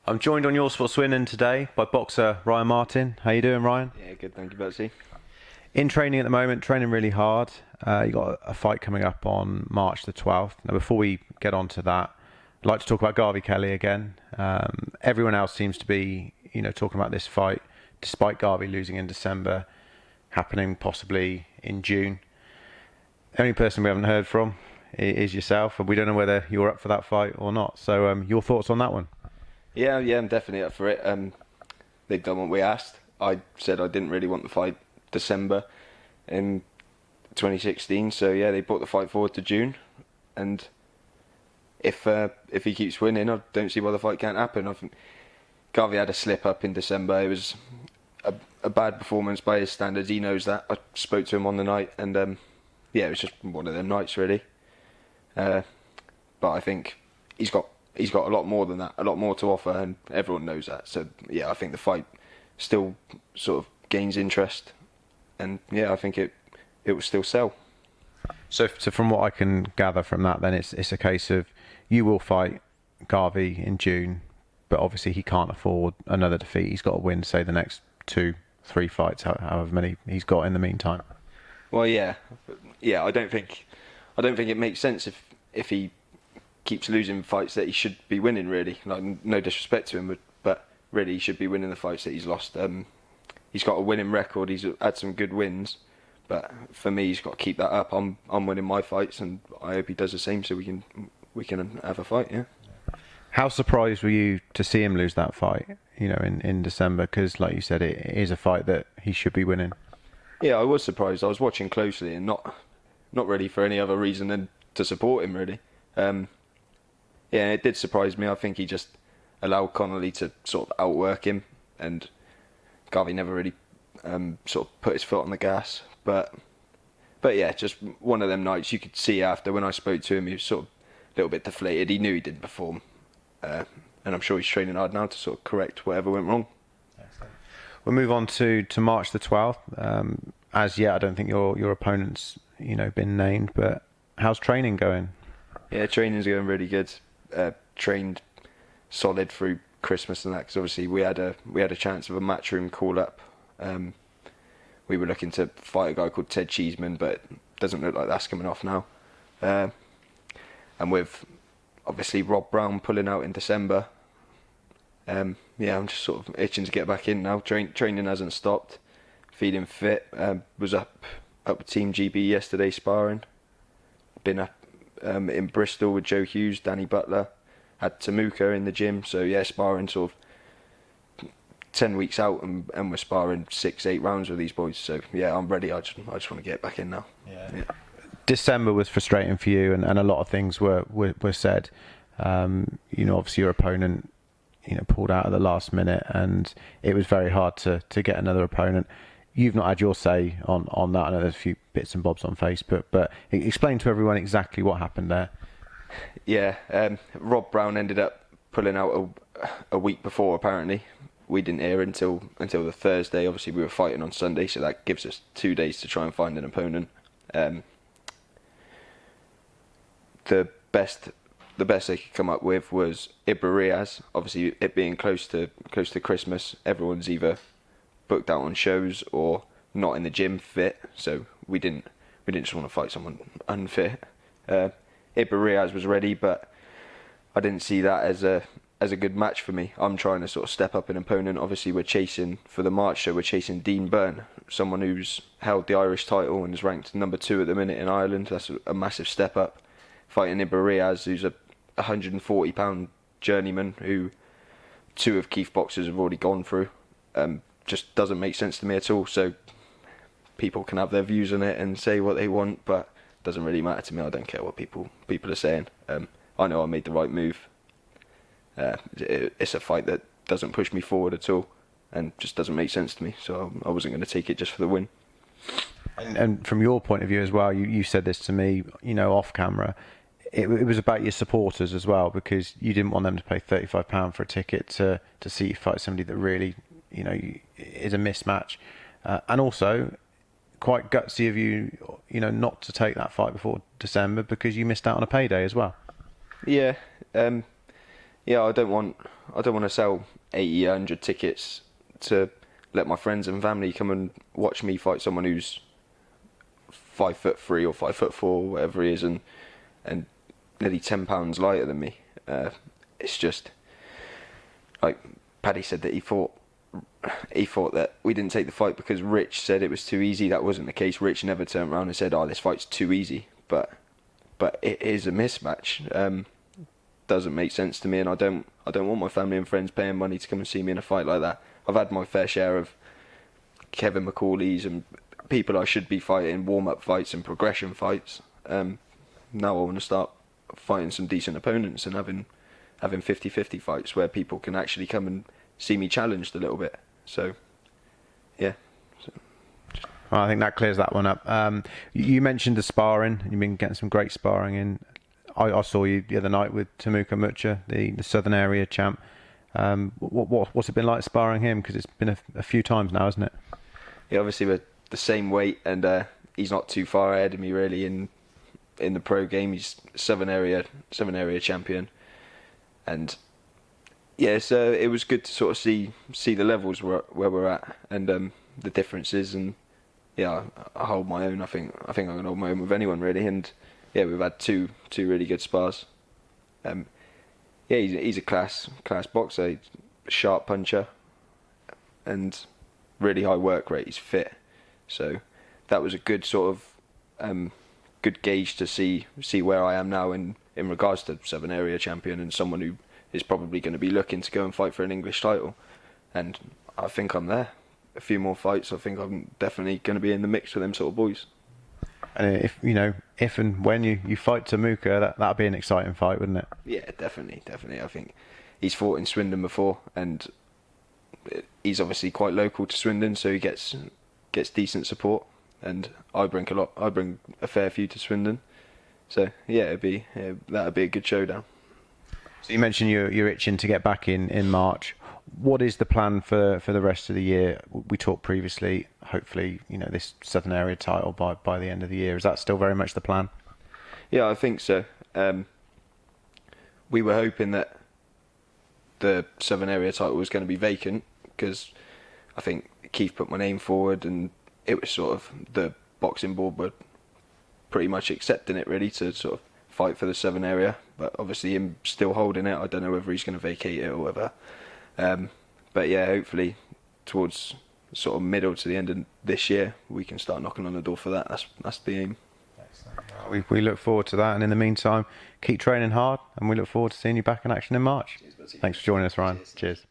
I'm joined on Your Sports Winning today by boxer Ryan Martin. How you doing, Ryan? Yeah, good. Thank you, Betsy. In training at the moment, training really hard. You got a fight coming up on March the 12th. Now, before we get on to that, I'd like to talk about Garvey Kelly again. Everyone else seems to be, talking about this fight, despite Garvey losing in December, happening possibly in June. The only person we haven't heard from is yourself, and we don't know whether you're up for that fight or not. So, your thoughts on that one? Yeah, I'm definitely up for it. They've done what we asked. I said I didn't really want the fight December in 2016, so yeah, they brought the fight forward to June. And if he keeps winning, I don't see why the fight can't happen. I think Garvey had a slip up in December. It was a bad performance by his standards. He knows that. I spoke to him on the night, and yeah, it was just one of them nights, really. But I think he's got a lot more than that, a lot more to offer, and everyone knows that. So yeah, I think the fight still sort of gains interest, and yeah, I think it will still sell. So from what I can gather from that, then it's a case of you will fight Garvey in June, but obviously he can't afford another defeat. He's got to win, say, the next 2-3 fights, however many he's got in the meantime. Well, yeah. I don't think it makes sense if he keeps losing fights that he should be winning, really. Like, no disrespect to him, but really he should be winning the fights that he's lost. He's got a winning record. He's had some good wins, but for me, he's got to keep that up. I'm winning my fights, and I hope he does the same, so we can have a fight. Yeah. How surprised were you to see him lose that fight? In December, because like you said, it is a fight that he should be winning. Yeah, I was surprised. I was watching closely, and not really for any other reason than to support him, really. Yeah, it did surprise me. I think he just allowed Connolly to sort of outwork him, and Garvey never really sort of put his foot on the gas. But yeah, just one of them nights. You could see after, when I spoke to him, he was sort of a little bit deflated. He knew he didn't perform, and I'm sure he's training hard now to sort of correct whatever went wrong. We'll move on to March the 12th. As yet, I don't think your opponent's been named, but how's training going? Yeah, training's going really good. Trained solid through Christmas and that, because obviously we had a chance of a matchroom call up. We were looking to fight a guy called Ted Cheeseman, but it doesn't look like that's coming off now. And with obviously Rob Brown pulling out in December, yeah, I'm just sort of itching to get back in now. Training hasn't stopped. Feeling fit. Was up with Team GB yesterday sparring. Been up in Bristol with Joe Hughes, Danny Butler. Had Tamuka in the gym. So yeah, sparring sort of 10 weeks out, and we're sparring 6-8 rounds with these boys. So yeah, I'm ready. I just want to get back in now. Yeah. December was frustrating for you, and a lot of things were said. Obviously your opponent pulled out at the last minute, and it was very hard to get another opponent. You've not had your say on that. I know there's a few bits and bobs on Facebook, but explain to everyone exactly what happened there. Yeah, Rob Brown ended up pulling out a week before, apparently. We didn't hear until the Thursday. Obviously, we were fighting on Sunday, so that gives us 2 days to try and find an opponent. The best they could come up with was Ibra Riaz. Obviously, it being close to Christmas, everyone's either booked out on shows or not in the gym fit. So we didn't just want to fight someone unfit. Ibra Riaz was ready, but I didn't see that as a good match for me. I'm trying to sort of step up an opponent. Obviously, we're chasing for the March show. We're chasing Dean Byrne, someone who's held the Irish title and is ranked number 2 at the minute in Ireland. That's a massive step up. Fighting Ibra Riaz, who's a 140-pound journeyman who 2 of Keith boxers have already gone through. Just doesn't make sense to me at all. So people can have their views on it and say what they want, but it doesn't really matter to me. I don't care what people are saying. I know I made the right move. It's a fight that doesn't push me forward at all, and just doesn't make sense to me. So I wasn't going to take it just for the win. And from your point of view as well, you said this to me, off camera. It was about your supporters as well, because you didn't want them to pay £35 for a ticket to see you fight somebody that really, is a mismatch. And also, quite gutsy of you, not to take that fight before December, because you missed out on a payday as well. Yeah, yeah, I don't want to sell 80, 100 tickets to let my friends and family come and watch me fight someone who's 5'3" or 5'4", whatever he is, and nearly £10 lighter than me. It's just like Paddy said that he thought that we didn't take the fight because Rich said it was too easy. That wasn't the case. Rich never turned around and said, "Oh, this fight's too easy." But it is a mismatch. Doesn't make sense to me, and I don't want my family and friends paying money to come and see me in a fight like that. I've had my fair share of Kevin McCauley's and people I should be fighting, warm-up fights and progression fights. Now I want to start fighting some decent opponents and having 50-50 fights where people can actually come and see me challenged a little bit. So, yeah. Well, I think that clears that one up. You mentioned the sparring. You've been getting some great sparring in. I saw you the other night with Temuka Mucha, the Southern Area champ. What's it been like sparring him? Because it's been a few times now, isn't it? Yeah, obviously we're the same weight, and he's not too far ahead of me really in the pro game. He's Southern Area champion, and yeah, so it was good to sort of see the levels where we're at and the differences, and yeah, I hold my own. I think I can hold my own with anyone really, and yeah, we've had two really good spars. Yeah, he's a class boxer, he's a sharp puncher, and really high work rate. He's fit, so that was a good sort of good gauge to see where I am now in regards to Southern Area champion and someone who is probably going to be looking to go and fight for an English title, and I think I'm there. A few more fights, I think I'm definitely going to be in the mix with them sort of boys. And if and when you fight Temuka, that'd be an exciting fight, wouldn't it? Yeah, definitely. I think he's fought in Swindon before, and he's obviously quite local to Swindon, so he gets decent support. And I bring a fair few to Swindon, so yeah, that'd be a good showdown. So you mentioned you're itching to get back in March. What is the plan for the rest of the year? We talked previously, hopefully, this Southern Area title by the end of the year. Is that still very much the plan? Yeah, I think so. We were hoping that the Southern Area title was going to be vacant because I think Keith put my name forward, and it was sort of the boxing board were pretty much accepting it really to sort of fight for the Southern Area. But obviously him still holding it, I don't know whether he's going to vacate it or whether. But yeah, hopefully towards sort of middle to the end of this year we can start knocking on the door for that. That's the aim. We look forward to that, and in the meantime, keep training hard, and we look forward to seeing you back in action in March. Cheers, Thanks for joining us, Ryan. Cheers.